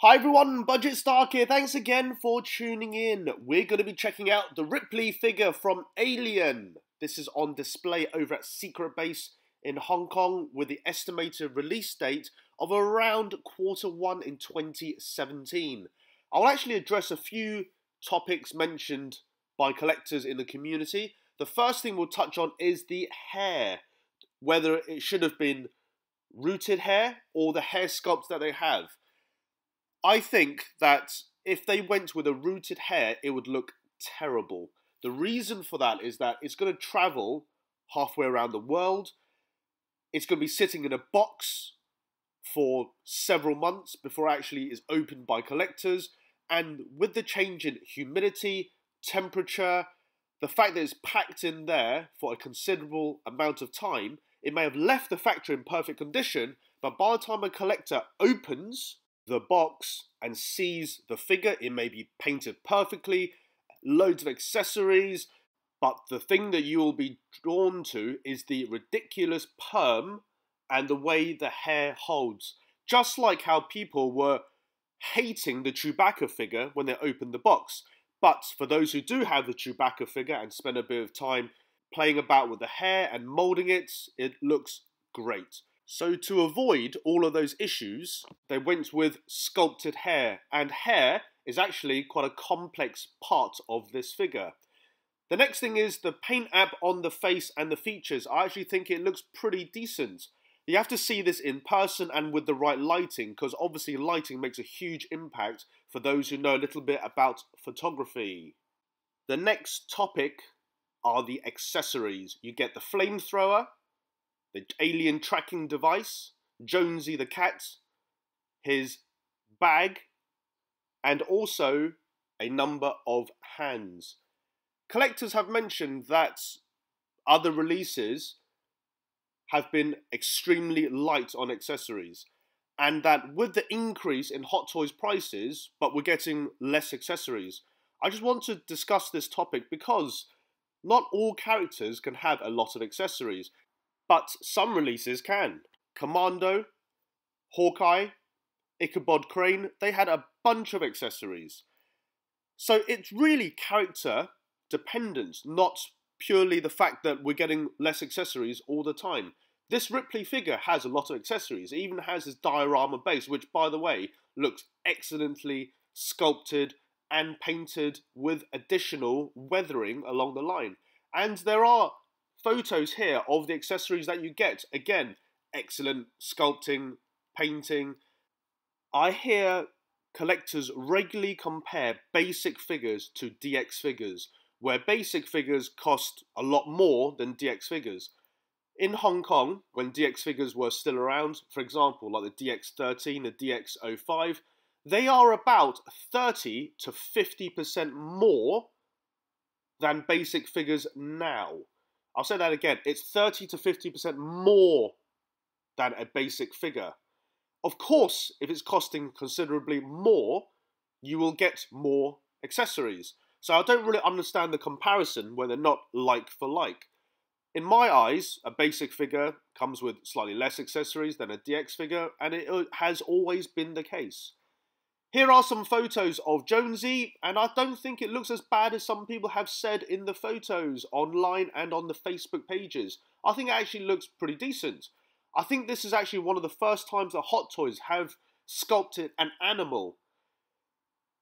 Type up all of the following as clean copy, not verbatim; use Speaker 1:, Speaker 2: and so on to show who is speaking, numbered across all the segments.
Speaker 1: Hi everyone, Budget Stark here. Thanks again for tuning in. We're going to be checking out the Ripley figure from Alien. This is on display over at Secret Base in Hong Kong with the estimated release date of around Q1 in 2017. I'll actually address a few topics mentioned by collectors in the community. The first thing we'll touch on is the hair, whether it should have been rooted hair or the hair sculpt that they have. I think that if they went with a rooted hair, it would look terrible. The reason for that is that it's going to travel halfway around the world. It's going to be sitting in a box for several months before it actually is opened by collectors. And with the change in humidity, temperature, the fact that it's packed in there for a considerable amount of time, it may have left the factory in perfect condition, but by the time a collector opens the box and sees the figure, it may be painted perfectly, loads of accessories, but the thing that you will be drawn to is the ridiculous perm and the way the hair holds. Just like how people were hating the Chewbacca figure when they opened the box. But for those who do have the Chewbacca figure and spend a bit of time playing about with the hair and moulding it, it looks great. So to avoid all of those issues, they went with sculpted hair, and hair is actually quite a complex part of this figure. The next thing is the paint app on the face and the features. I actually think it looks pretty decent. You have to see this in person and with the right lighting, because obviously lighting makes a huge impact for those who know a little bit about photography. The next topic are the accessories. You get the flamethrower, the alien tracking device, Jonesy the cat, his bag, and also a number of hands. Collectors have mentioned that other releases have been extremely light on accessories, and that with the increase in Hot Toys prices, but we're getting less accessories. I just want to discuss this topic because not all characters can have a lot of accessories. But some releases can. Commando, Hawkeye, Ichabod Crane, they had a bunch of accessories. So it's really character dependent, not purely the fact that we're getting less accessories all the time. This Ripley figure has a lot of accessories. It even has this diorama base, which, by the way, looks excellently sculpted and painted with additional weathering along the line. And there are photos here of the accessories that you get. Again, excellent sculpting, painting. I hear collectors regularly compare basic figures to DX figures, where basic figures cost a lot more than DX figures. In Hong Kong, when DX figures were still around, for example, like the DX13, the DX05, they are about 30 to 50% more than basic figures now. I'll say that again, it's 30 to 50% more than a basic figure. Of course, if it's costing considerably more, you will get more accessories. So I don't really understand the comparison when they're not like for like. In my eyes, a basic figure comes with slightly less accessories than a DX figure, and it has always been the case. Here are some photos of Jonesy, and I don't think it looks as bad as some people have said in the photos online and on the Facebook pages. I think it actually looks pretty decent. I think this is actually one of the first times that Hot Toys have sculpted an animal.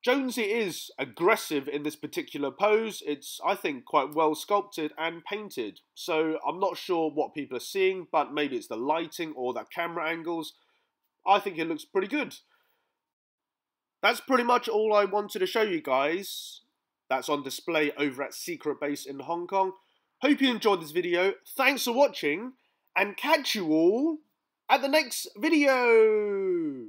Speaker 1: Jonesy is aggressive in this particular pose. It's, I think, quite well sculpted and painted. So I'm not sure what people are seeing, but maybe it's the lighting or the camera angles. I think it looks pretty good. That's pretty much all I wanted to show you guys. That's on display over at Secret Base in Hong Kong. Hope you enjoyed this video. Thanks for watching, and catch you all at the next video.